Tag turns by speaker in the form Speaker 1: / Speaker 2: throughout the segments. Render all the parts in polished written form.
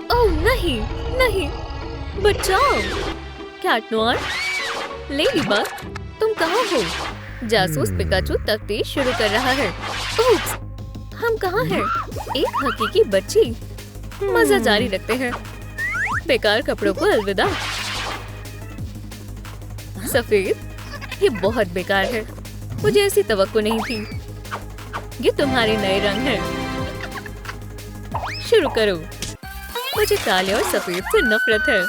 Speaker 1: ओह नहीं, नहीं, बचाओ। कैट नोयर, लेडीबग, तुम कहाँ हो? जासूस पिकाचू तफ्तीश शुरू कर रहा है। उप्स, हम कहाँ हैं? एक हकीकी बच्ची। मजा जारी रखते हैं। बेकार कपड़ों को अलविदा। सफेद, ये बहुत बेकार है। मुझे ऐसी तवक्को नहीं थी। ये तुम्हारे नए रंग हैं। शुरू करो। मुझे काले और सफेद से नफरत है।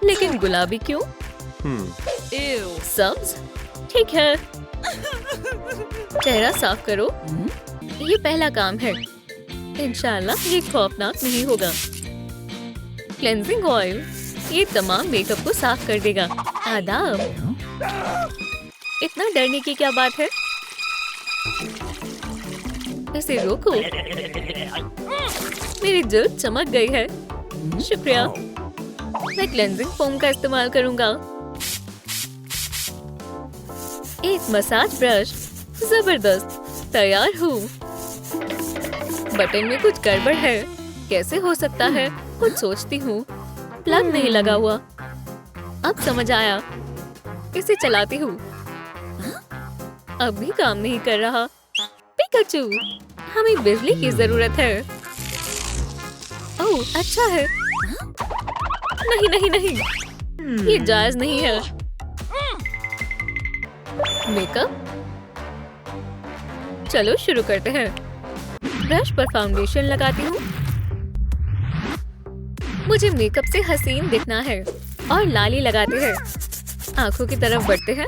Speaker 1: लेकिन गुलाबी क्यों? सब्ज, ठीक है। चेहरा साफ करो। ये पहला काम है। इंशाल्लाह ये खौफनाक नहीं होगा। क्लेंजिंग ऑयल, ये तमाम मेकअप को साफ कर देगा। आदाब। इतना डरने की क्या बात है? इसे रोको। मेरी जल्द चमक गई है। शुक्रिया। मैं क्लेंजिंग फोम का इस्तेमाल करूंगा। एक मसाज ब्रश। जबरदस्त, तैयार हूँ। बटन में कुछ गड़बड़ है। कैसे हो सकता है? कुछ सोचती हूँ। प्लग नहीं लगा हुआ। अब समझ आया। इसे चलाती हूँ। अब भी काम नहीं कर रहा। पिकाचू, हमें बिजली की जरूरत है। ओह, अच्छा है। नहीं नहीं नहीं, ये जायज नहीं है। मेकअप, चलो शुरू करते हैं। ब्रश पर फाउंडेशन लगाती हूँ। मुझे मेकअप से हसीन दिखना है। और लाली लगाते हैं। आंखों की तरफ बढ़ते हैं।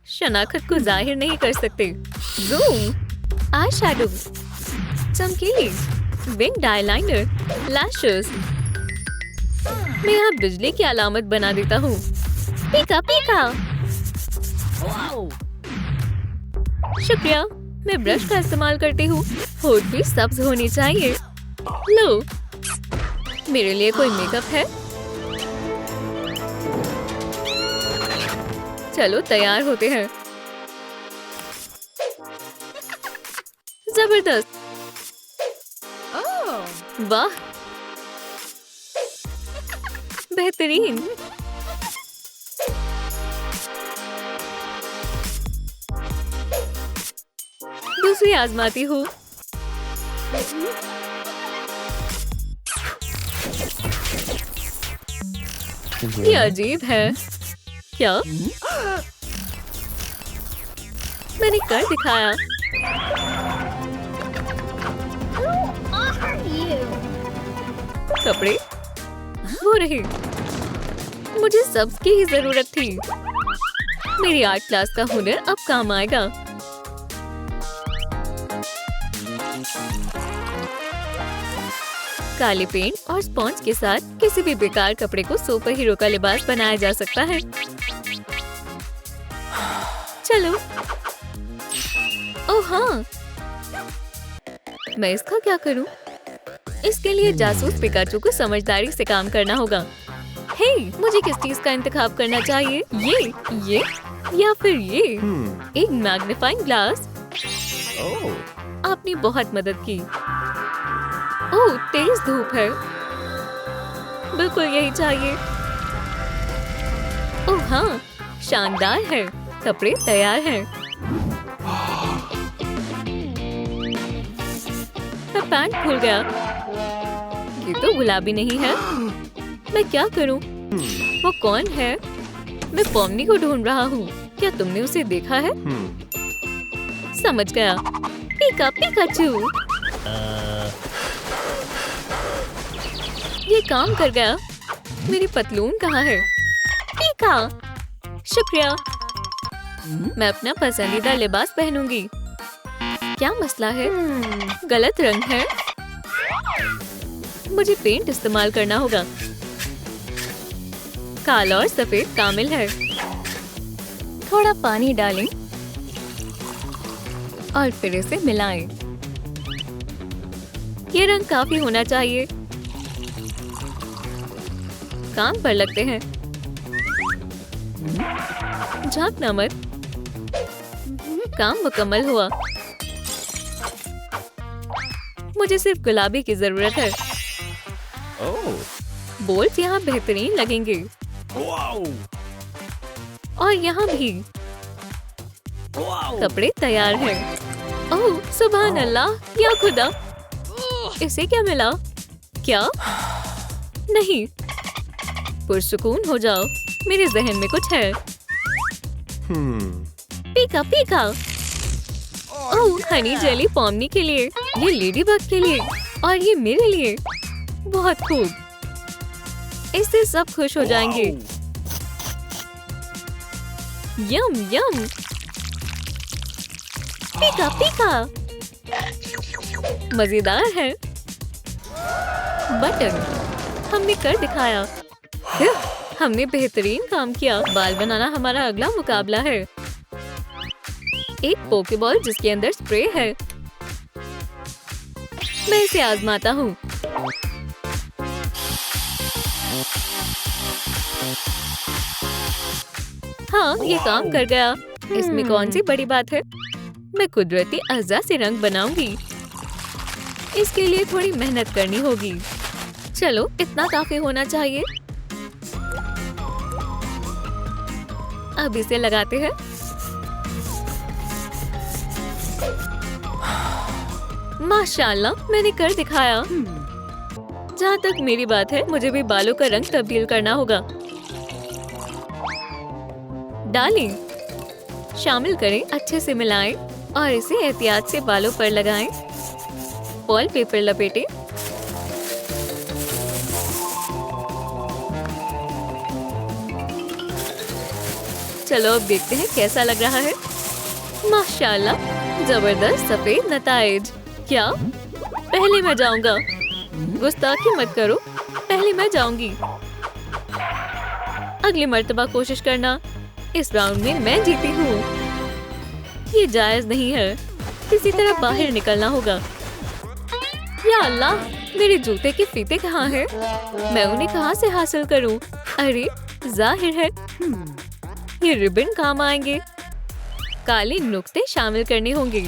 Speaker 1: शनाख्त को जाहिर नहीं कर सकते। जूम, आई शैडो, चमकीली, विंग आईलाइनर, लैशेस। मैं यहाँ बिजली की अलामत बना देता हूँ। पीका पीका। शुक्रिया। मैं ब्रश का इस्तेमाल करती हूँ। होठ भी सब्ज होनी चाहिए। लो, मेरे लिए कोई मेकअप है? चलो तैयार होते हैं। जबरदस्त। वाह, बेहतरीन। दूसरी आजमाती हूँ। ये अजीब है। क्या? मैंने कर दिखाया। कपड़े हो रहे। मुझे सब्ज की ही जरूरत थी। मेरी आर्ट क्लास का हुनर अब काम आएगा। काले पेंट और स्पॉन्ज के साथ किसी भी बेकार कपड़े को सुपर हीरो का लिबास बनाया जा सकता है। चलो। ओह हाँ, मैं इसका क्या करूं? इसके लिए जासूस पिकाचू को समझदारी से काम करना होगा। हे, मुझे किस चीज का इंतखाब करना चाहिए? ये या फिर ये? एक मैग्नीफाइंग ग्लास। आपने बहुत मदद की। ओह, तेज धूप है। बिल्कुल यही चाहिए। ओह हाँ, शानदार है। कपड़े तैयार हैं। मैं पैंट भूल गया। ये तो गुलाबी नहीं है। मैं क्या करूं? वो कौन है? मैं पॉमनी को ढूंढ रहा हूँ। क्या तुमने उसे देखा है? समझ गया। पीका पिकाचू। ये काम कर गया। मेरी पतलून कहाँ है? पीका। शुक्रिया। मैं अपना पसंदीदा लिबास पहनूंगी। क्या मसला है? गलत रंग है। मुझे पेंट इस्तेमाल करना होगा। काला और सफेद कामिल है। थोड़ा पानी डालें और फिर इसे मिलाएं। ये रंग काफी होना चाहिए। काम पर लगते हैं। झांकना मत। काम मुकम्मल हुआ। मुझे सिर्फ गुलाबी की जरूरत है। बोल्ट यहाँ बेहतरीन लगेंगे। और यहाँ भी कपड़े तैयार हैं। ओह सुभान अल्लाह, या खुदा, इसे क्या मिला? क्या? नहीं, पुरसुकून हो जाओ, मेरे जहन में कुछ है। पीका पीका। ओह हनी जेली पॉमनी के लिए, ये लेडीबग के लिए और ये मेरे लिए। बहुत खूब, इससे सब खुश हो जाएंगे। यम यम। पीका पीका, मजेदार है। बटन, हमने कर दिखाया। हमने बेहतरीन काम किया। बाल बनाना हमारा अगला मुकाबला है। एक पोकेबॉल जिसके अंदर स्प्रे है। मैं इसे आजमाता हूँ। हाँ, ये काम कर गया। इसमें कौन सी बड़ी बात है। मैं कुदरती अज़ा से रंग बनाऊंगी। इसके लिए थोड़ी मेहनत करनी होगी। चलो, इतना काफी होना चाहिए। अब इसे लगाते हैं। माशाल्लाह, मैंने कर दिखाया। जहाँ तक मेरी बात है, मुझे भी बालों का रंग तब्दील करना होगा। डालें, शामिल करें, अच्छे से मिलाएं और इसे एहतियात से बालों पर लगाएं। फॉइल पेपर लपेटें। चलो अब देखते हैं कैसा लग रहा है। माशाल्लाह, जबरदस्त सफेद नताइज। क्या? पहले मैं जाऊंगा। गुस्ताखी मत करो, पहले मैं जाऊंगी। अगली मर्तबा कोशिश करना। इस राउंड में मैं जीती हूँ। ये जायज नहीं है, किसी तरह बाहर निकलना होगा। या अल्लाह, मेरे जूते के फीते कहाँ हैं? मैं उन्हें कहाँ से हासिल करूँ? अरे जाहिर है ये रिबन काम आएंगे। काले नुक्ते शामिल करने होंगे।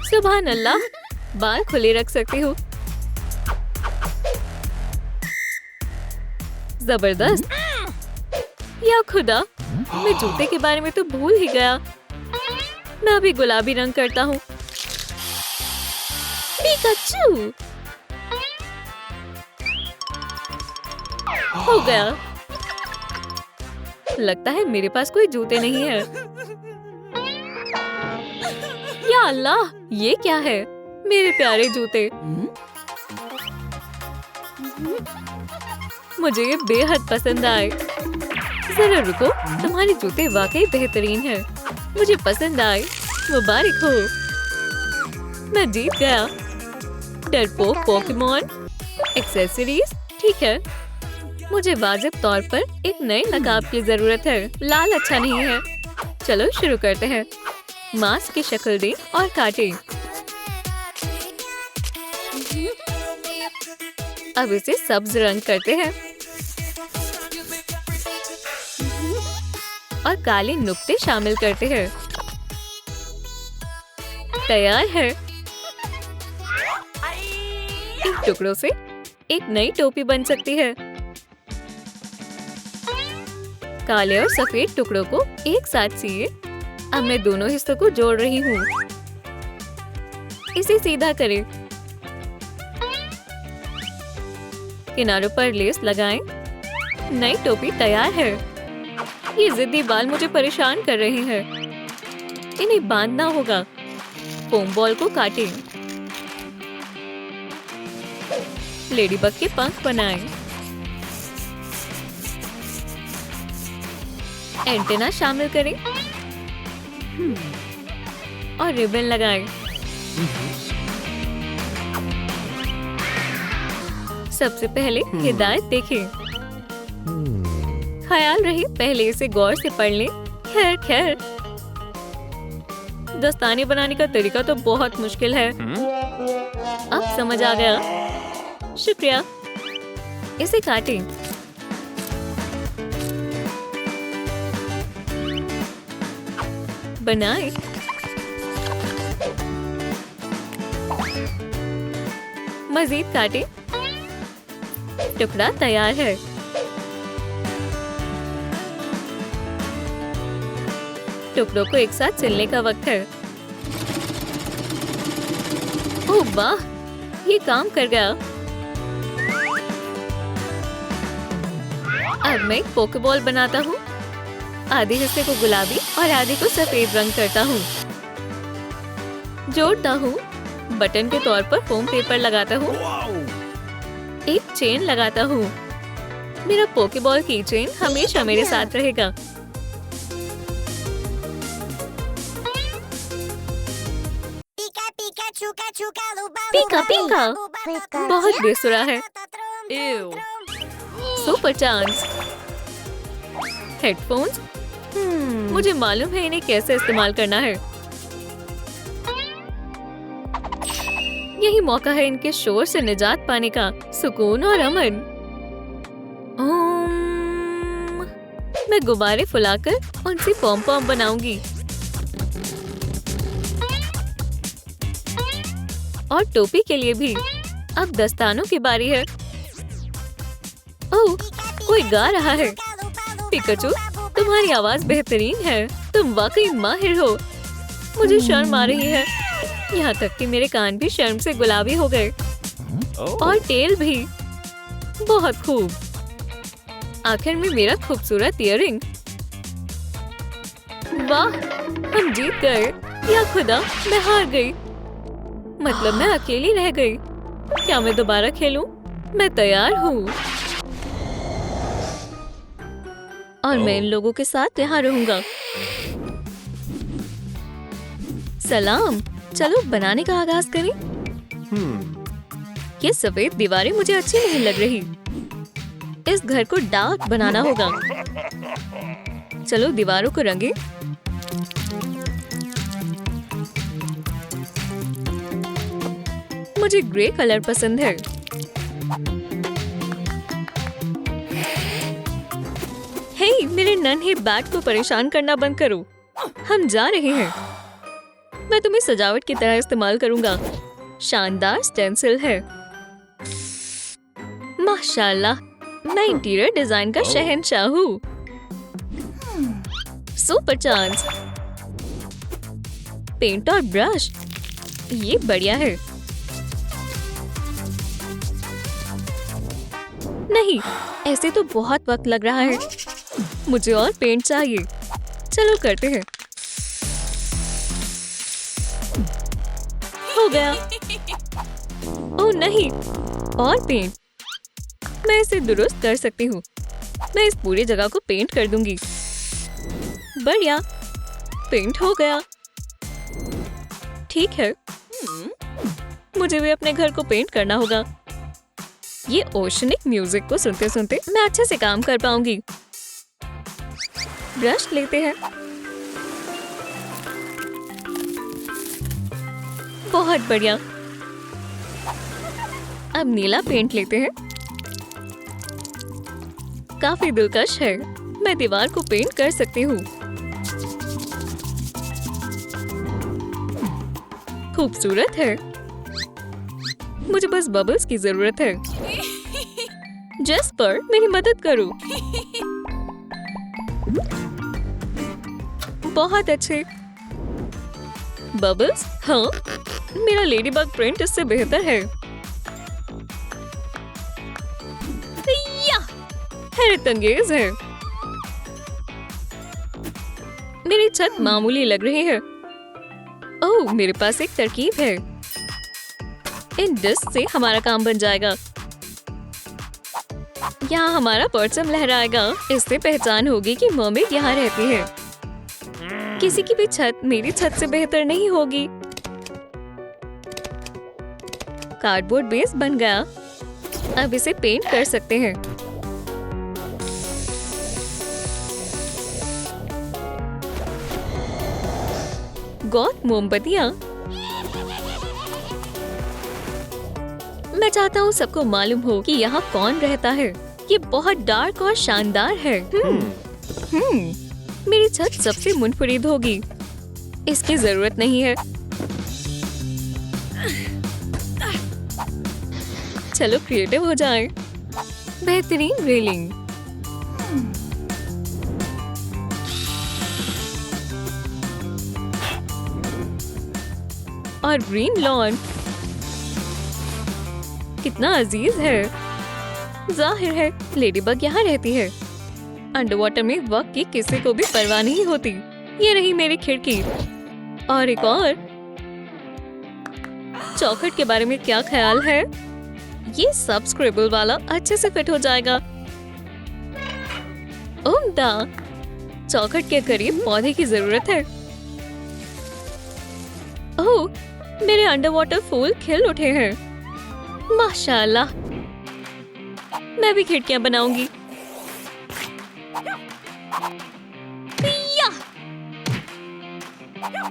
Speaker 1: सुभान अल्लाह, बाल खुले रख सकती हूँ। जबरदस्त। या खुदा, मैं जूते के बारे में तो भूल ही गया। मैं अभी गुलाबी रंग करता हूँ। पिकाचू हो गया। लगता है मेरे पास कोई जूते नहीं है। या अल्लाह, ये क्या है? मेरे प्यारे जूते। मुझे ये बेहद पसंद आए। जरा रुको, तुम्हारे जूते वाकई बेहतरीन हैं। मुझे पसंद आए। मुबारक हो, मैं जीत गया। डरपोक पोकेमॉन एक्सेसरीज, ठीक है। मुझे वाजिब तौर पर एक नए नकाब की जरूरत है। लाल अच्छा नहीं है। चलो शुरू करते हैं। मास्क की शक्ल दें और काटें। अब इसे सब्ज रंग करते हैं और काले नुक्ते शामिल करते हैं। तैयार है। इन टुकड़ों से एक नई टोपी बन सकती है। काले और सफेद टुकड़ों को एक साथ सिए। अब मैं दोनों हिस्सों को जोड़ रही हूँ। इसे सीधा करें। किनारों पर लेस लगाएं। नई टोपी तैयार है। ये जिद्दी बाल मुझे परेशान कर रहे हैं। इन्हें बांधना होगा। फोम बॉल को काटें। लेडीबग के पंख बनाएं। एंटेना शामिल करें और रिबन लगाएं। सबसे पहले हिदायत देखें। ख्याल रहे पहले इसे गौर से पढ़ लें। खैर खैर, दस्ताने बनाने का तरीका तो बहुत मुश्किल है। अब समझ आ गया। शुक्रिया। इसे काटें। बनाए। मजीद काटे। टुकड़ा तैयार है। टुकड़ों को एक साथ सिलने का वक्त है। ओह वाह, ये काम कर गया। अब मैं एक पोकेबॉल बनाता हूँ। आधे हिस्से को गुलाबी और आधे को सफेद रंग करता हूँ। जोड़ता हूँ। बटन के तौर पर फोम पेपर लगाता हूँ। एक चेन लगाता हूँ। मेरा पोकेबॉल की चेन हमेशा मेरे साथ रहेगा। पीका पीका, बहुत बेसुरा है। Super chance. हेडफोन्स? मुझे मालूम है इन्हें कैसे इस्तेमाल करना है। यही मौका है इनके शोर से निजात पाने का। सुकून और अमन। मैं गुब्बारे फुलाकर उनसे पॉम पॉम बनाऊंगी। और टोपी के लिए भी। अब दस्तानों की बारी है। ओह, कोई गा रहा है। पिकाचू, तुम्हारी आवाज बेहतरीन है। तुम वाकई माहिर हो। मुझे शर्म आ रही है। यहाँ तक कि मेरे कान भी शर्म से गुलाबी हो गए। और टेल भी। बहुत खूब। आखिर में मेरा खूबसूरत इयररिंग। वाह, हम जीत गए। या खुदा, मैं हार गई। मतलब मैं अकेली रह गई। क्या मैं दोबारा खेलूं? मैं तैयार हूँ। और मैं इन लोगों के साथ यहाँ रहूंगा। सलाम। चलो बनाने का आगाज करें। ये सफेद दीवारें मुझे अच्छी नहीं लग रही। इस घर को डार्क बनाना होगा। चलो दीवारों को रंगे। मुझे ग्रे कलर पसंद है। हे, मेरे नन्हे बैट को परेशान करना बंद करो। हम जा रहे हैं। मैं तुम्हें सजावट की तरह इस्तेमाल करूंगा। शानदार स्टेंसिल है। माशाल्लाह, मैं इंटीरियर डिजाइन का शहंशाह हूँ। Super chance. पेंट और ब्रश, ये बढ़िया है। नहीं, ऐसे तो बहुत वक्त लग रहा है। मुझे और पेंट चाहिए। चलो करते हैं। हो गया। ओह नहीं, और पेंट। मैं इसे दुरुस्त कर सकती हूँ। मैं इस पूरी जगह को पेंट कर दूंगी। बढ़िया, पेंट हो गया। ठीक है, मुझे भी अपने घर को पेंट करना होगा। ये ओशनिक म्यूजिक को सुनते सुनते मैं अच्छे से काम कर पाऊंगी। ब्रश लेते हैं। बहुत बढ़िया। अब नीला पेंट लेते हैं। काफी दिलकश है। मैं दीवार को पेंट कर सकती हूँ। खूबसूरत है। मुझे बस बबल्स की जरूरत है। जेस्पर, मेरी मदद करो। बहुत अच्छे। बबल्स? हाँ, मेरा लेडीबग प्रिंट इससे बेहतर है। हैरत अंगेज है। मेरी छत मामूली लग रही है। ओह, मेरे पास एक तरकीब है। इन डिस्क से हमारा काम बन जाएगा। यहाँ हमारा परचम लहराएगा। इससे पहचान होगी कि मर्मेड यहाँ रहती है। किसी की भी छत मेरी छत से बेहतर नहीं होगी। कार्डबोर्ड बेस बन गया। अब इसे पेंट कर सकते हैं। गॉथ मोमबत्तियाँ। मैं चाहता हूँ सबको मालूम हो कि यहाँ कौन रहता है। ये बहुत डार्क और शानदार है। मेरी छत सबसे मुनफरिद होगी। इसकी जरूरत नहीं है। चलो क्रिएटिव हो जाए। बेहतरीन रेलिंग। और ग्रीन लॉन कितना अजीज है। जाहिर है लेडीबग यहाँ रहती है। अंडर वाटर में वक्त की किसी को भी परवाह नहीं होती। ये रही मेरी खिड़की। और एक और। चौखट के बारे में क्या ख्याल है? ये सब स्क्रिबल वाला अच्छे से फिट हो जाएगा। उम्दा। चौखट के करीब पौधे की जरूरत है। ओह, मेरे अंडर वाटर फूल खिल उठे हैं। माशाल्लाह। मैं भी खिड़कियां बनाऊंगी।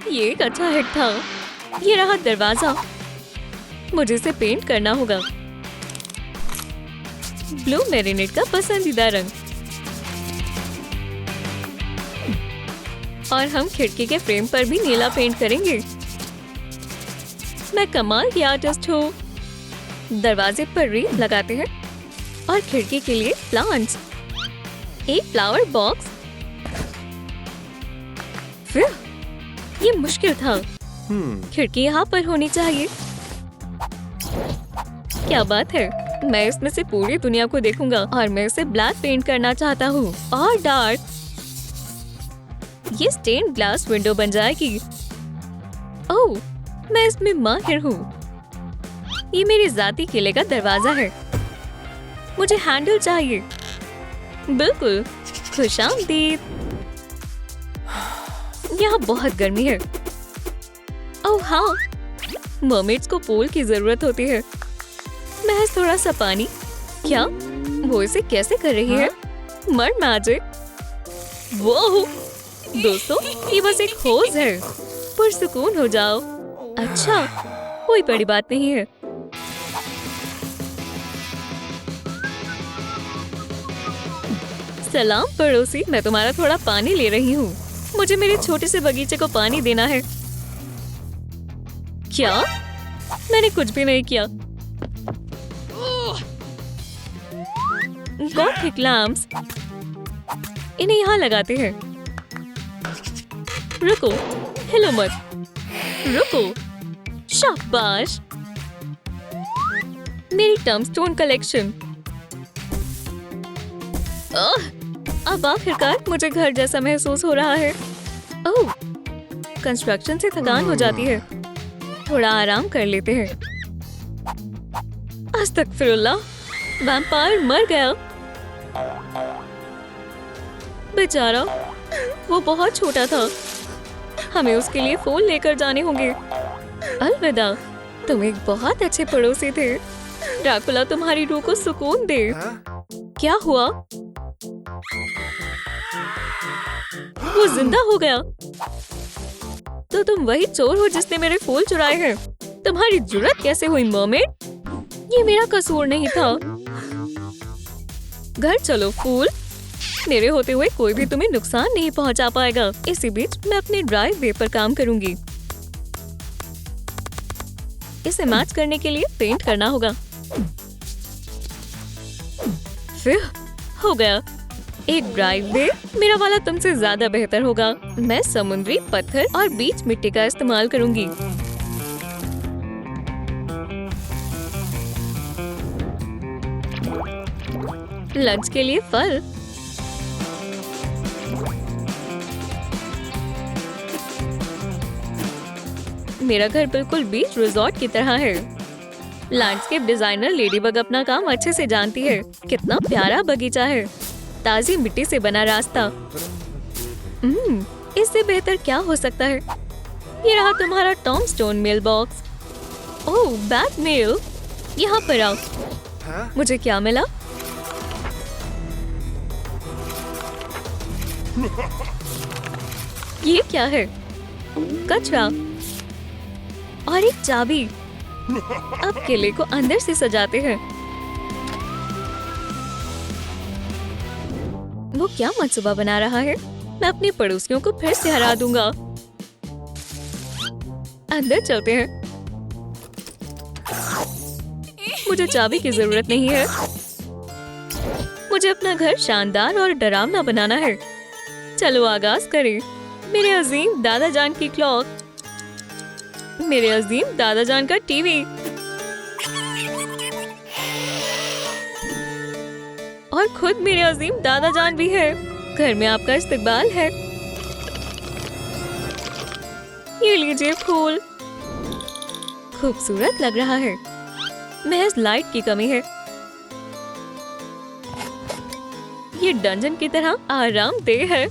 Speaker 1: ये एक अच्छा हिट था। ये रहा दरवाजा। मुझे इसे पेंट करना होगा। ब्लू मैरिनेट का पसंदीदा रंग। और हम खिड़की के फ्रेम पर भी नीला पेंट करेंगे। मैं कमाल की आर्टिस्ट हूँ। दरवाजे पर रील लगाते हैं और खिड़की के लिए प्लांट्स। एक फ्लावर बॉक्स। फिर ये मुश्किल था। खिड़की यहाँ पर होनी चाहिए। क्या बात है। मैं इसमें से पूरी दुनिया को देखूंगा और मैं इसे ब्लैक पेंट करना चाहता हूँ और डार्क। ये स्टेन ग्लास विंडो बन जाएगी। ओह, मैं इसमें माहिर हूँ। ये मेरे जाती किले का दरवाजा है। मुझे हैंडल चाहिए। बिल्कुल। खुशामदीद। यहाँ बहुत गर्मी है। ओह हाँ, मर्मेड्स को पूल की जरूरत होती है। महज थोड़ा सा पानी। क्या वो इसे कैसे कर रही है? मर मैजिक। वो दोस्तों, ये बस एक खोज है। पुरसुकून हो जाओ। अच्छा, कोई बड़ी बात नहीं है। सलाम पड़ोसी, मैं तुम्हारा थोड़ा पानी ले रही हूँ। मुझे मेरे छोटे से बगीचे को पानी देना है। क्या? मैंने कुछ भी नहीं किया। Gothic lamps. इन्हें यहाँ लगाते हैं। रुको, हिलो मत। रुको। शाबाश। मेरी टर्मस्टोन कलेक्शन। अब आखिरकार मुझे घर जैसा महसूस हो रहा है। ओह, कंस्ट्रक्शन से थकान हो जाती है। थोड़ा आराम कर लेते हैं। अस्तगफिरुल्लाह, वैम्पायर मर गया। बेचारा, वो बहुत छोटा था। हमें उसके लिए फूल लेकर जाने होंगे। अलविदा, तुम एक बहुत अच्छे पड़ोसी थे। ड्रैकुला तुम्हारी रूह को सुकून दे। क्या हुआ? वो जिंदा हो गया। तो तुम वही चोर हो जिसने मेरे फूल चुराए हैं। तुम्हारी जुर्रत कैसे हुई मर्मेड? ये मेरा कसूर नहीं था। घर चलो फूल। मेरे होते हुए कोई भी तुम्हें नुकसान नहीं पहुंचा पाएगा। इसी बीच मैं अपने ड्राइव वे पर काम करूंगी। इसे मैच करने के लिए पेंट करना होगा। फिर हो गया। एक ड्राइव वे। मेरा वाला तुमसे ज्यादा बेहतर होगा। मैं समुद्री पत्थर और बीच मिट्टी का इस्तेमाल करूंगी। लंच के लिए फल। मेरा घर बिल्कुल बीच रिजॉर्ट की तरह है। लैंडस्केप डिजाइनर लेडीबग अपना काम अच्छे से जानती है। कितना प्यारा बगीचा है। ताजी मिट्टी से बना रास्ता। इससे बेहतर क्या हो सकता है? ये रहा तुम्हारा टॉमस्टोन मेल बॉक्स। ओह, बैट मेल। यहाँ पर आओ। मुझे क्या मिला? ये क्या है? कचरा और एक चाबी। अब किले को अंदर से सजाते हैं। वो क्या मंसूबा बना रहा है? मैं अपने पड़ोसियों को फिर से हरा दूंगा। अंदर चलते हैं। मुझे चाबी की जरूरत नहीं है। मुझे अपना घर शानदार और डरावना बनाना है। चलो आगाज करें। मेरे अजीम दादा जान की क्लॉक, मेरे अजीम दादा जान का टीवी और खुद मेरे अजीम दादा जान भी है। घर में आपका इस्तकबाल है। ये लीजिए फूल, खूबसूरत लग रहा है। महज लाइट की कमी है। ये डंजन की तरह आरामदेह है।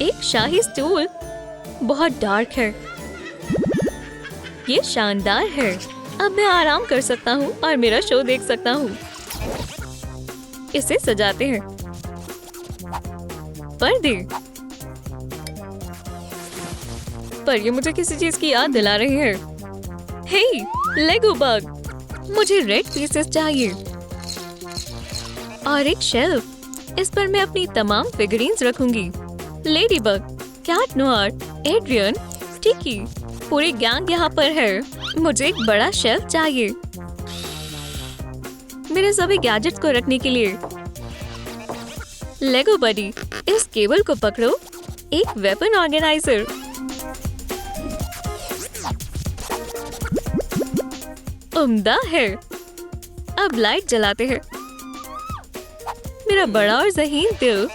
Speaker 1: एक शाही स्टूल, बहुत डार्क है। ये शानदार है। अब मैं आराम कर सकता हूँ और मेरा शो देख सकता हूँ। इसे सजाते हैं। पर्दे, पर ये मुझे किसी चीज की याद दिला रही है। हे, लेगो बग, मुझे रेड पीसेस चाहिए और एक शेल्फ। इस पर मैं अपनी तमाम फिगरीन्स रखूंगी। Ladybug, Cat Noir, Adrien, Tikki, पूरी गैंग यहाँ पर है। मुझे एक बड़ा शेल्फ चाहिए मेरे सभी गैजेट्स को रखने के लिए। लेगो बडी, इस केबल को पकड़ो। एक वेपन ऑर्गेनाइजर। उम्दा है। अब लाइट जलाते हैं। मेरा बड़ा और ज़हीन दिल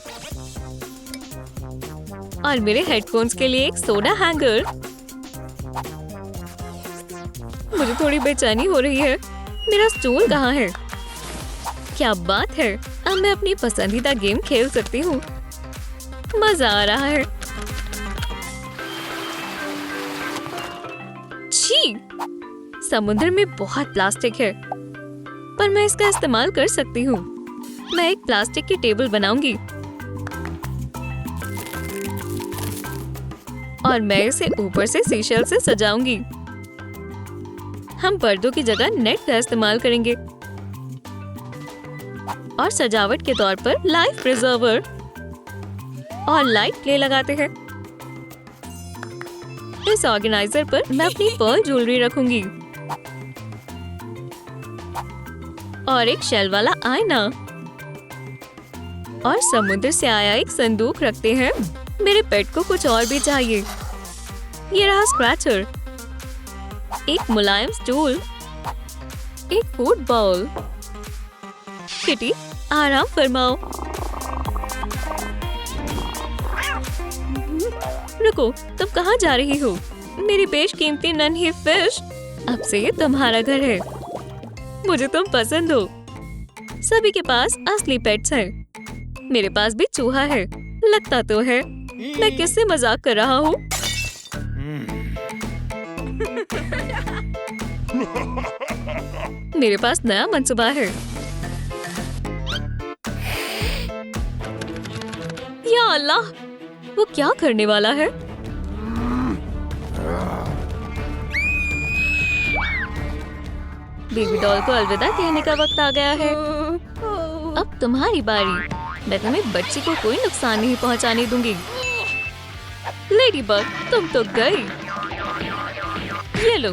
Speaker 1: और मेरे हेडफोन्स के लिए एक सोडा हैंगर। मुझे थोड़ी बेचैनी हो रही है। मेरा स्टूल कहाँ है? क्या बात है, अब मैं अपनी पसंदीदा गेम खेल सकती हूँ। मजा आ रहा है। छी, समुद्र में बहुत प्लास्टिक है, पर मैं इसका इस्तेमाल कर सकती हूँ। मैं एक प्लास्टिक की टेबल बनाऊंगी और मैं इसे ऊपर से सीशेल से सजाऊंगी। हम पर्दों की जगह नेट का इस्तेमाल करेंगे और सजावट के तौर पर लाइफ प्रिजर्वर और लाइट प्ले लगाते हैं। इस ऑर्गेनाइजर पर मैं अपनी पर्ल ज्वेलरी रखूंगी और एक शेल वाला आईना और समुद्र से आया एक संदूक रखते हैं। मेरे पेट को कुछ और भी चाहिए। ये रहा स्क्रैचर, एक मुलायम स्टूल, एक फूड बाउल। किटी, आराम फरमाओ। रुको, तुम कहाँ जा रही हो? मेरी बेशकीमती नन्ही फिश, अब से ये तुम्हारा घर है। मुझे तुम पसंद हो। सभी के पास असली पेट्स हैं। मेरे पास भी चूहा है। लगता तो है। मैं किससे मजाक कर रहा हूँ? मेरे पास नया मंसूबा है। या अल्लाह, वो क्या करने वाला है? बेबी डॉल को अलविदा कहने का वक्त आ गया है। अब तुम्हारी बारी। मैं तुम्हें बच्ची को कोई नुकसान नहीं पहुंचाने दूंगी। लेडी बग, तुम तो गई। ये लो।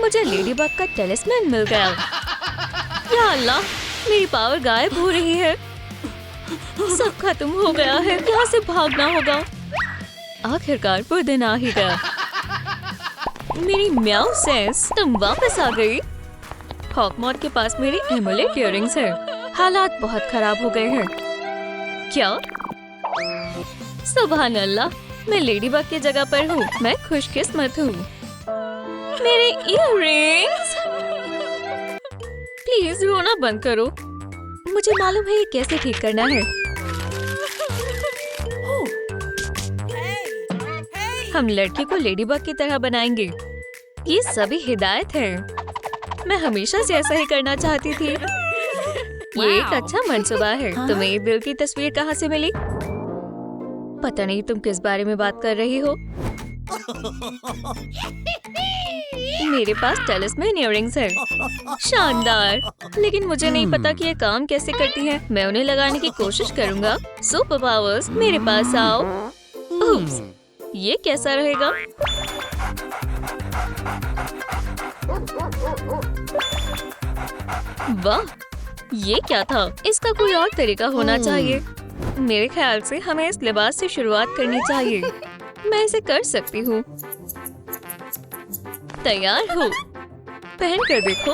Speaker 1: मुझे लेडी बग का टेलिस्मैन मिल गया। या अल्लाह, मेरी पावर गायब हो रही है। सब खत्म हो गया है। यहाँ से भागना होगा। आखिरकार वो दिन आ ही गया। मेरी म्याऊ सेंस, तुम वापस आ गई। हॉकमॉट के पास मेरी एमुलेट इयररिंग्स है। हालात बहुत खराब हो गए हैं। क्या? सुभान अल्लाह, मैं लेडी बग की जगह पर हूँ। मैं खुशकिस्मत हूँ। मेरे इयररिंग्स! प्लीज रोना बंद करो। मुझे मालूम है ये कैसे ठीक करना है। हम लड़की को लेडी बग की तरह बनाएंगे। ये सभी हिदायत है। मैं हमेशा से ऐसा ही करना चाहती थी। ये एक अच्छा मंसूबा है। तुम्हें ये दिल की तस्वीर कहाँ से मिली? पता नहीं तुम किस बारे में बात कर रही हो। मेरे पास टेलिस्मेन इयररिंग्स है। शानदार। लेकिन मुझे नहीं पता कि ये काम कैसे करती हैं। मैं उन्हें लगाने की कोशिश करूंगा। सुपर पावर्स मेरे पास आओ। उप्स, ये कैसा रहेगा? वाह, ये क्या था? इसका कोई और तरीका होना चाहिए। मेरे ख्याल से हमें इस लिबास से शुरुआत करनी चाहिए। मैं इसे कर सकती हूँ। तैयार हो? पहन कर देखो।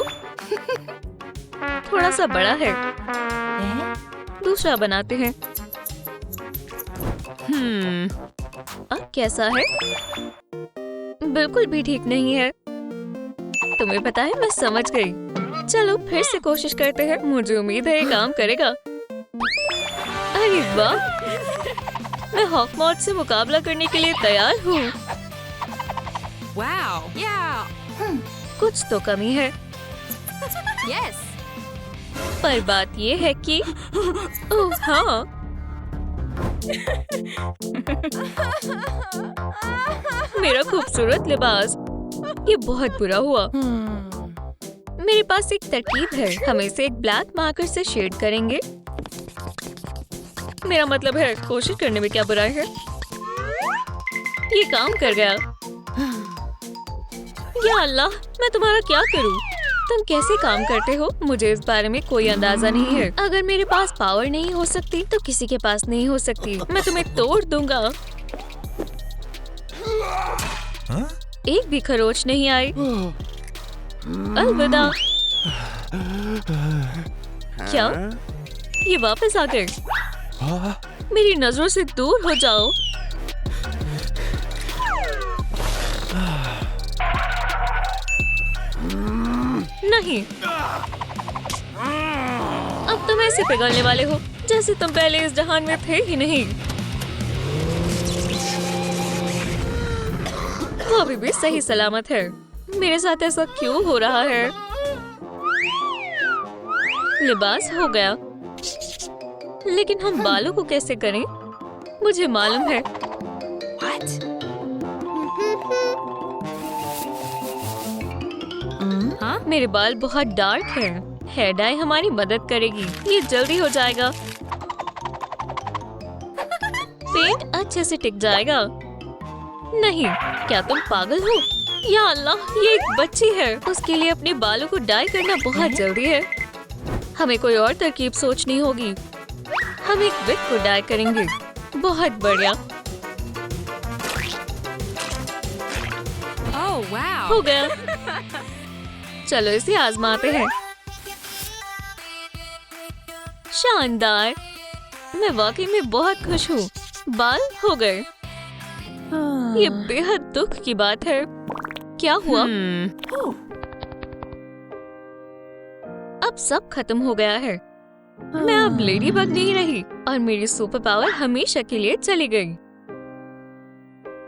Speaker 1: थोड़ा सा बड़ा है। दूसरा बनाते हैं। अब कैसा है? बिल्कुल भी ठीक नहीं है। तुम्हें पता है, मैं समझ गई। चलो फिर से कोशिश करते हैं। मुझे उम्मीद है ये काम करेगा। अरे वाह, मैं हॉकमॉथ से मुकाबला करने के लिए तैयार हूँ।
Speaker 2: Wow. Yeah.
Speaker 1: कुछ तो कमी है।
Speaker 2: Yes.
Speaker 1: पर बात ये है कि ओह हाँ, मेरा खूबसूरत लिबास। ये बहुत बुरा हुआ। मेरे पास एक तरकीब है। हम इसे एक ब्लैक मार्कर से शेड करेंगे। मेरा मतलब है, कोशिश करने में क्या बुराई है। ये काम कर गया। या अल्लाह, मैं तुम्हारा क्या करूं? तुम कैसे काम करते हो? मुझे इस बारे में कोई अंदाजा नहीं है। अगर मेरे पास पावर नहीं हो सकती तो किसी के पास नहीं हो सकती। मैं तुम्हें तोड़ दूंगा। एक भी खरोच नहीं आई। अलविदा। क्या? ये वापस आ गए? मेरी नजरों से दूर हो जाओ। नहीं, अब तुम ऐसे पिघलने वाले हो जैसे तुम पहले इस जहान में थे ही नहीं। वो अभी भी सही सलामत है। मेरे साथ ऐसा क्यों हो रहा है? लिबास हो गया, लेकिन हम बालों को कैसे करें? मुझे मालूम है।
Speaker 2: हाँ?
Speaker 1: मेरे बाल बहुत डार्क हैं। हेयर डाई हमारी मदद करेगी। ये जल्दी हो जाएगा। पेंट अच्छे से टिक जाएगा। नहीं, क्या तुम पागल हो? या अल्लाह, ये एक बच्ची है। उसके लिए अपने बालों को डाई करना बहुत जल्दी है। हमें कोई और तरकीब सोचनी होगी। हम एक विग को डाई करेंगे। बहुत बढ़िया।
Speaker 2: Oh wow.
Speaker 1: हो गया। चलो इसे आजमाते हैं। शानदार। मैं वाकई में बहुत खुश हूँ। बाल हो गए। ये बेहद दुख की बात है। क्या हुआ? अब सब खत्म हो गया है। मैं अब लेडी बग नहीं रही और मेरी सुपर पावर हमेशा के लिए चली गई।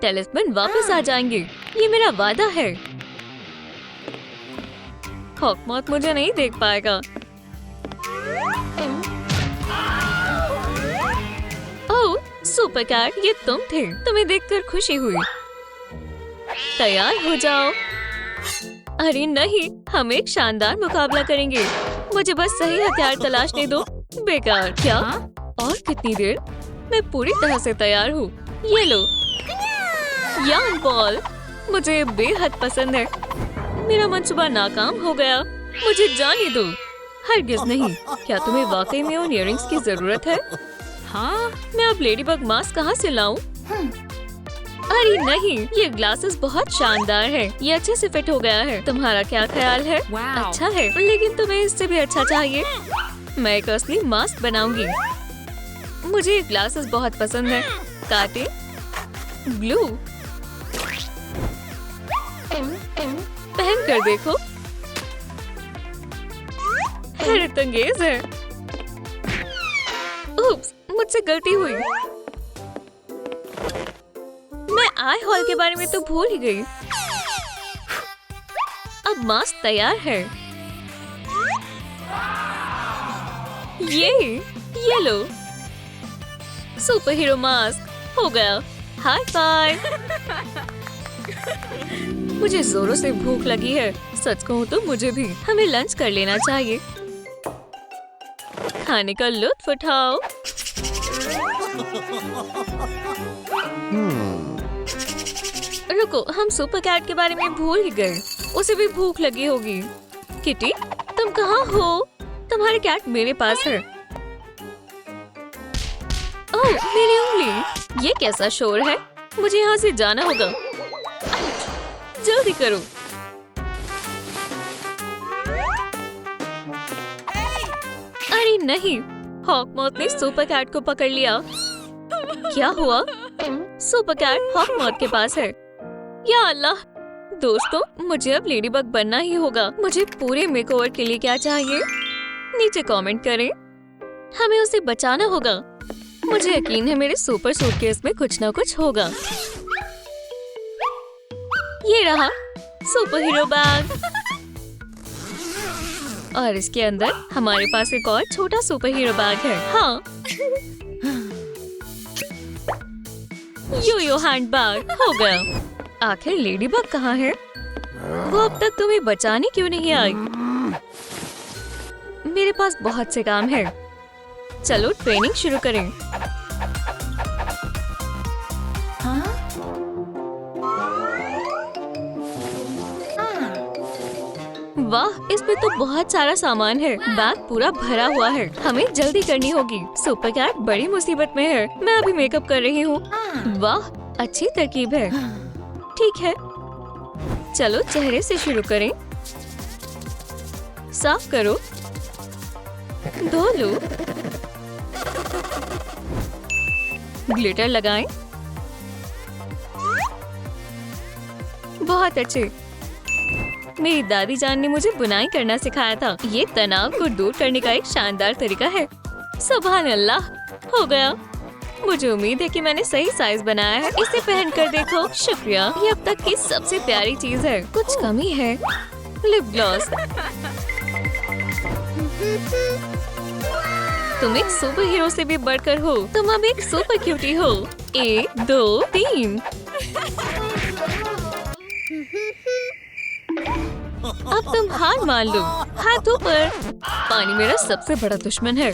Speaker 1: टेलिस्मेन वापस आ जाएंगे, ये मेरा वादा है। हॉकमॉथ मुझे नहीं देख पाएगा। ओह, सुपर कैट, ये तुम थे। तुम्हें देखकर खुशी हुई। तैयार हो जाओ। अरे नहीं, हम एक शानदार मुकाबला करेंगे। मुझे बस सही हथियार तलाशने दो। बेकार। क्या? और कितनी देर? मैं पूरी तरह से तैयार हूँ। ये लो। यान बॉल मुझे बेहद पसंद है। मेरा मंसूबा नाकाम हो गया। मुझे जाने दो। हरगिज नहीं। क्या तुम्हें वाकई में उन इयररिंग्स की जरूरत है?
Speaker 2: हाँ?
Speaker 1: मैं अब लेडीबग मास्क कहाँ से लाऊं? अरे नहीं, ये ग्लासेस बहुत शानदार है। ये अच्छे से फिट हो गया है। तुम्हारा क्या ख्याल है?
Speaker 2: Wow.
Speaker 1: अच्छा है, लेकिन तुम्हें इससे भी अच्छा चाहिए। मैं एक असली मास्क बनाऊंगी। मुझे ये ग्लासेस बहुत पसंद है। काटे, ग्लू, पहन कर देखो। हैरत अंगेज है। उप्स, मुझसे गलती हुई। मैं आई हॉल के बारे में तो भूल ही गई। अब मास्क तैयार है। ये लो, सुपर हीरो मास्क हो गया। High five. मुझे जोरों से भूख लगी है। सच कहूँ तो मुझे भी। हमें लंच कर लेना चाहिए। खाने का लुत्फ उठाओ। रुको, हम सुपर कैट के बारे में भूल ही गए। उसे भी भूख लगी होगी। किटी, तुम कहाँ हो? तुम्हारी कैट मेरे पास है। ओह, मेरी उंगली। ये कैसा शोर है? मुझे यहाँ से जाना होगा। जल्दी करो। अरे नहीं, हॉकमॉथ ने सुपर कैट को पकड़ लिया। क्या हुआ? सुपर कैट हॉकमॉथ के पास है। या अल्लाह! दोस्तों, मुझे अब लेडीबग बनना ही होगा। मुझे पूरे मेकओवर के लिए क्या चाहिए? नीचे कमेंट करें। हमें उसे बचाना होगा। मुझे यकीन है मेरे सुपर सूटकेस में कुछ ना कुछ होगा। ये रहा सुपर हीरो बैग। और इसके अंदर हमारे पास एक और छोटा सुपर हीरो बैग है। हाँ, यो हैंड बैग हो गया। आखिर लेडीबग कहाँ है? वो अब तक तुम्हें बचाने क्यों नहीं आई? मेरे पास बहुत से काम है। चलो ट्रेनिंग शुरू करें। वाह, इसमें तो बहुत सारा सामान है। बैग पूरा भरा हुआ है। हमें जल्दी करनी होगी। सुपर कैट बड़ी मुसीबत में है। मैं अभी मेकअप कर रही हूँ। वाह, अच्छी तरकीब है। ठीक है, चलो चेहरे से शुरू करें। साफ करो, धो लो, ग्लिटर लगाएं। बहुत अच्छे। मेरी दादी जान ने मुझे बुनाई करना सिखाया था। ये तनाव को दूर करने का एक शानदार तरीका है। सुभान अल्लाह, हो गया। मुझे उम्मीद है कि मैंने सही साइज बनाया है। इसे पहनकर देखो। शुक्रिया, ये अब तक की सबसे प्यारी चीज है। कुछ कमी है। Lip gloss. तुम एक सुपर हीरो से भी बढ़कर हो। तुम अब एक सुपर क्यूटी हो। 1, 2, 3। अब तुम हार मान लो। हाथ ऊपर। पानी मेरा सबसे बड़ा दुश्मन है।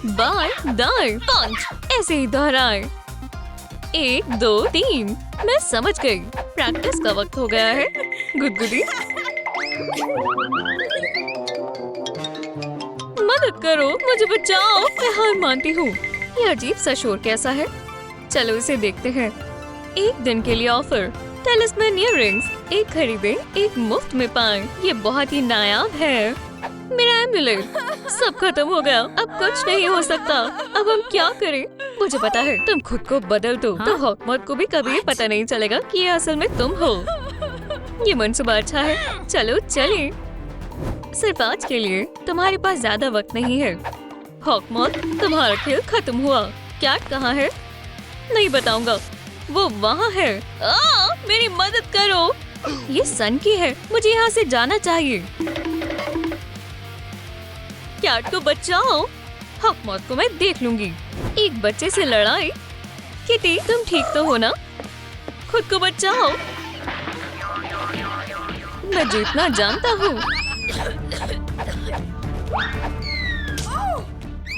Speaker 1: बाएं, दाएं, पंच, ऐसे ही दोहराएं। 1, 2, 3। मैं समझ गई। प्रैक्टिस का वक्त हो गया है। गुदगुदी। मदद करो, मुझे बचाओ। मैं हार मानती हूँ। ये अजीब सा शोर कैसा है? चलो इसे देखते हैं। 1 दिन के लिए ऑफर। टेलिस्मैन इयररिंग्स। एक खरीदे, एक मुफ्त में पाएं। ये बहुत ही नायाब है। मेरा एम्बुलेंस सब खत्म हो गया। अब कुछ नहीं हो सकता। अब हम क्या करें? मुझे पता है, तुम खुद को बदल दो। तो हॉकमॉथ को भी कभी पता नहीं चलेगा कि ये असल में तुम हो। ये मंसूबा अच्छा है। चलो चलें। सिर्फ आज के लिए। तुम्हारे पास ज्यादा वक्त नहीं है। हॉकमॉथ, तुम्हारा खेल खत्म हुआ। कैट कहाँ है? नहीं बताऊंगा। वो वहाँ है। मेरी मदद करो। ये सन की है। मुझे यहाँ से जाना चाहिए। कैट को बचाओ। हॉकमॉथ को मैं देख लूंगी। एक बच्चे से लड़ाई। किटी, तुम ठीक तो हो ना? खुद को बचाओ। मैं जीतना जानता हूँ।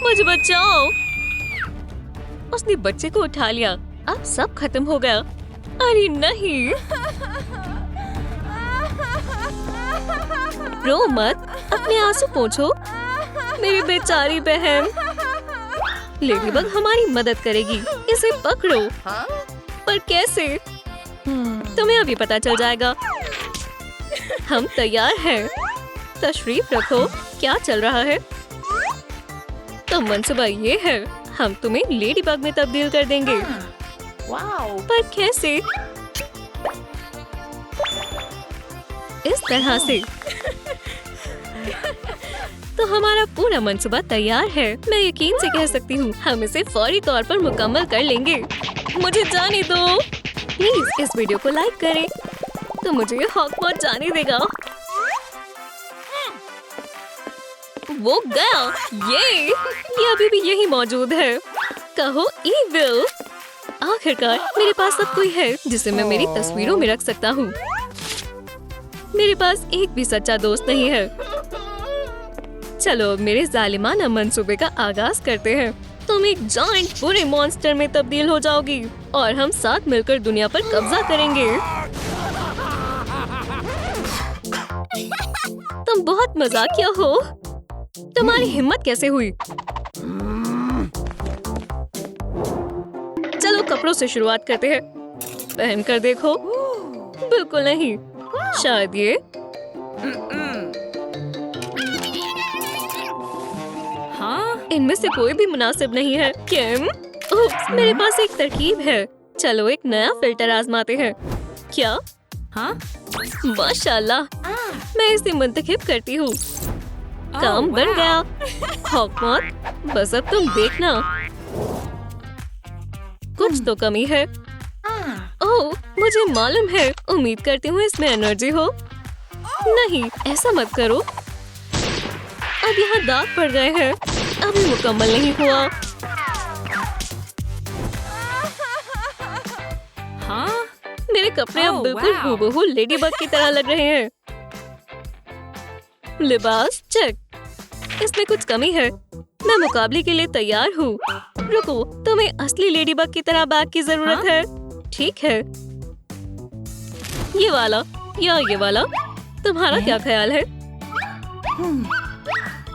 Speaker 1: मुझे बचाओ। उसने बच्चे को उठा लिया। अब सब खत्म हो गया। अरे नहीं। रो मत, अपने आंसू पोंछो। मेरी बेचारी बहन। लेडीबग हमारी मदद करेगी। इसे पकड़ो। पर कैसे? तुम्हें अभी पता चल जाएगा। हम तैयार हैं। तशरीफ रखो। क्या चल रहा है? तो मंसूबा ये है, हम तुम्हें लेडीबग में तब्दील कर देंगे। पर कैसे? इस तरह से। तो हमारा पूरा मंसूबा तैयार है। मैं यकीन से कह सकती हूँ, हम इसे फौरी तौर पर मुकम्मल कर लेंगे। मुझे जाने दो। प्लीज इस वीडियो को लाइक करें। तो मुझे हॉकमॉथ जाने देगा। वो गया। ये अभी भी यही मौजूद है। कहो इविल। आखिरकार मेरे पास सब कोई है जिसे मैं मेरी तस्वीरों में रख सकता हूँ। मेरे पास एक भी सच्चा दोस्त नहीं है। चलो अब मेरे जालिमाना मंसूबे का आगाज करते हैं। तुम एक जायंट बुरे मॉन्स्टर में तब्दील हो जाओगी और हम साथ मिलकर दुनिया पर कब्जा करेंगे। तुम बहुत मजाकिया हो। तुम्हारी हिम्मत कैसे हुई? चलो कपड़ों से शुरुआत करते हैं। पहन कर देखो। बिल्कुल नहीं। शायद ये।
Speaker 2: हाँ,
Speaker 1: इनमें से कोई भी मुनासिब नहीं है। किम, उप्स, मेरे पास एक तरकीब है। चलो एक नया फिल्टर आजमाते हैं। क्या?
Speaker 2: हाँ,
Speaker 1: माशाल्लाह, मैं इसे मुंतखब करती हूँ। काम बन गया। हॉकमॉथ, बस अब तुम देखना। कुछ तो कमी है। ओह, मुझे मालूम है। उम्मीद करती हूँ इसमें एनर्जी हो। नहीं, ऐसा मत करो। अब यहाँ दाग पड़ गए हैं। अभी मुकम्मल नहीं हुआ।
Speaker 2: हाँ,
Speaker 1: मेरे कपड़े अब
Speaker 2: Oh,
Speaker 1: बिल्कुल
Speaker 2: wow.
Speaker 1: हूबहू लेडीबग की तरह लग रहे हैं। लिबास चेक। इसमें कुछ कमी है। मैं मुकाबले के लिए तैयार हूँ। रुको, तुम्हें असली लेडीबग की तरह बैग की जरूरत है। ठीक है, ये वाला या ये वाला, तुम्हारा क्या ख्याल है?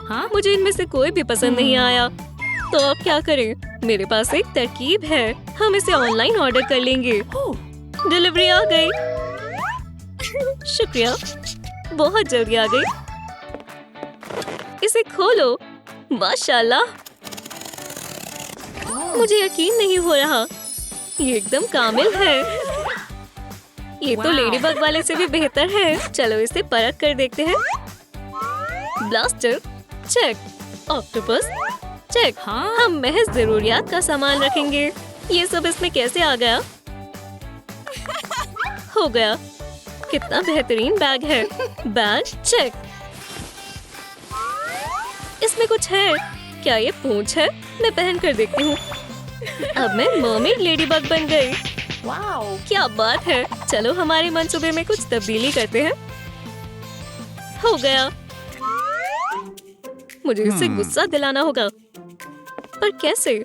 Speaker 2: हाँ,
Speaker 1: मुझे इनमें से कोई भी पसंद नहीं आया। तो अब क्या करें? मेरे पास एक तरकीब है। हम इसे ऑनलाइन ऑर्डर कर लेंगे। डिलीवरी आ गई। शुक्रिया, बहुत जल्दी आ गई। इसे खोलो। माशाल्लाह, मुझे यकीन नहीं हो रहा। ये एकदम कामिल है। ये तो
Speaker 2: Wow.
Speaker 1: लेडीबग वाले से भी बेहतर है। चलो इसे परख कर देखते हैं। Blaster check. Octopus check.
Speaker 2: हाँ,
Speaker 1: हम महज जरूरियात का सामान रखेंगे। ये सब इसमें कैसे आ गया? हो गया। कितना बेहतरीन बैग है। Bag check. इसमें कुछ है। क्या ये पूंछ है? मैं पहन कर देखती हूँ। अब मैं मर्मेड लेडीबग बन गई। क्या बात है। चलो हमारे मंसूबे में कुछ तब्दीली करते हैं। हो गया। मुझे इससे गुस्सा दिलाना होगा, पर कैसे?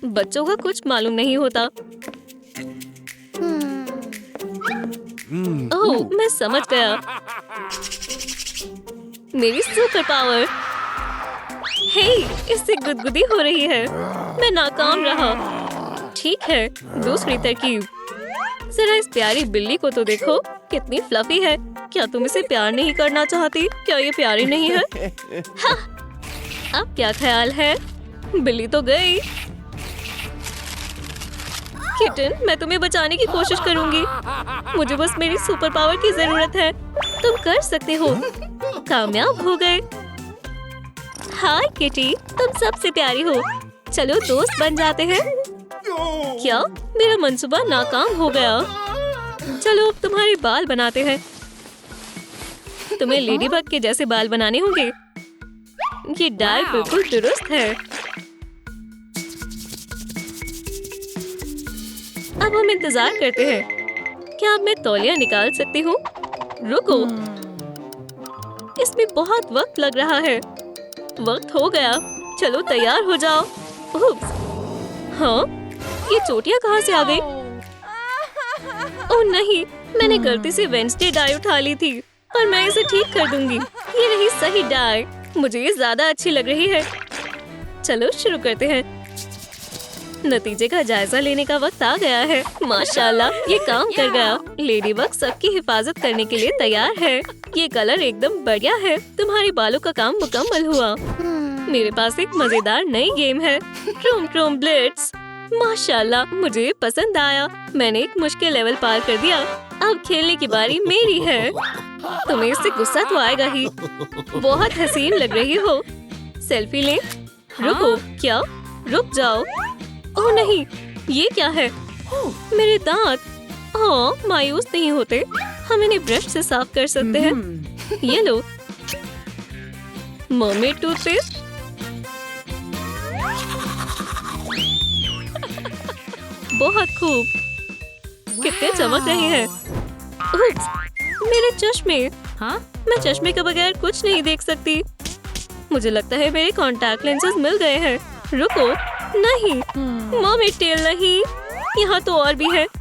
Speaker 1: बच्चों का कुछ मालूम नहीं होता। ओह, मैं समझ गया। मेरी सुपर पावर। हे, इससे गुदगुदी हो रही है। मैं नाकाम रहा। ठीक है, दूसरी तरकीब। जरा इस प्यारी बिल्ली को तो देखो, कितनी फ्लफी है। क्या तुम इसे प्यार नहीं करना चाहती? क्या ये प्यारी नहीं है? हाँ, अब क्या ख्याल है? बिल्ली तो गई। किटन, मैं तुम्हें बचाने की कोशिश करूंगी। मुझे बस मेरी सुपर पावर की जरूरत है। तुम कर सकते हो। कामयाब हो गए। हाय किटी, तुम सबसे प्यारी हो। चलो दोस्त बन जाते हैं। क्या? मेरा मंसूबा नाकाम हो गया। चलो अब तुम्हारे बाल बनाते हैं। तुम्हें लेडीबग के जैसे बाल बनाने होंगे। ये डाई बिल्कुल दुरुस्त है। अब हम इंतजार करते हैं। क्या अब मैं तौलिया निकाल सकती हूँ? रुको, इसमें बहुत वक्त लग रहा है। वक्त हो गया। चलो तैयार हो जाओ। उप्स, हाँ, ये चोटियाँ कहाँ से आ गई? ओह नहीं, मैंने गलती से वेंसडे डाई उठा ली थी, पर मैं इसे ठीक कर दूंगी। ये रही सही डाई। मुझे ये ज्यादा अच्छी लग रही है। चलो शुरू करते हैं। नतीजे का जायजा लेने का वक्त आ गया है। माशाल्लाह, ये काम कर गया। लेडीबग सबकी हिफाजत करने के लिए तैयार है। ये कलर एकदम बढ़िया है। तुम्हारे बालों का काम मुकम्मल हुआ। मेरे पास एक मजेदार नई गेम है, ट्रूम ट्रूम ब्लिट्स। माशाल्लाह, मुझे ये पसंद आया। मैंने एक मुश्किल लेवल पार कर दिया। अब खेलने की बारी मेरी है। तुम्हें इससे गुस्सा तो आएगा ही। बहुत हसीन लग रही हो। सेल्फी ले। रुको, क्या? रुक जाओ। ओह नहीं, ये क्या है? मेरे दांत। हाँ, मायूस नहीं होते। हम इन्हें ब्रश से साफ कर सकते हैं। ये लो, मर्मेड टूथपेस्ट। बहुत खूब। कितने चमक रहे हैं। उप्स, मेरे चश्मे।
Speaker 2: हाँ?
Speaker 1: मैं चश्मे के बगैर कुछ नहीं देख सकती। मुझे लगता है मेरे कॉन्टैक्ट लेंसेज मिल गए हैं। रुको, नहीं, मर्मेड टेल नहीं। यहाँ तो और भी है।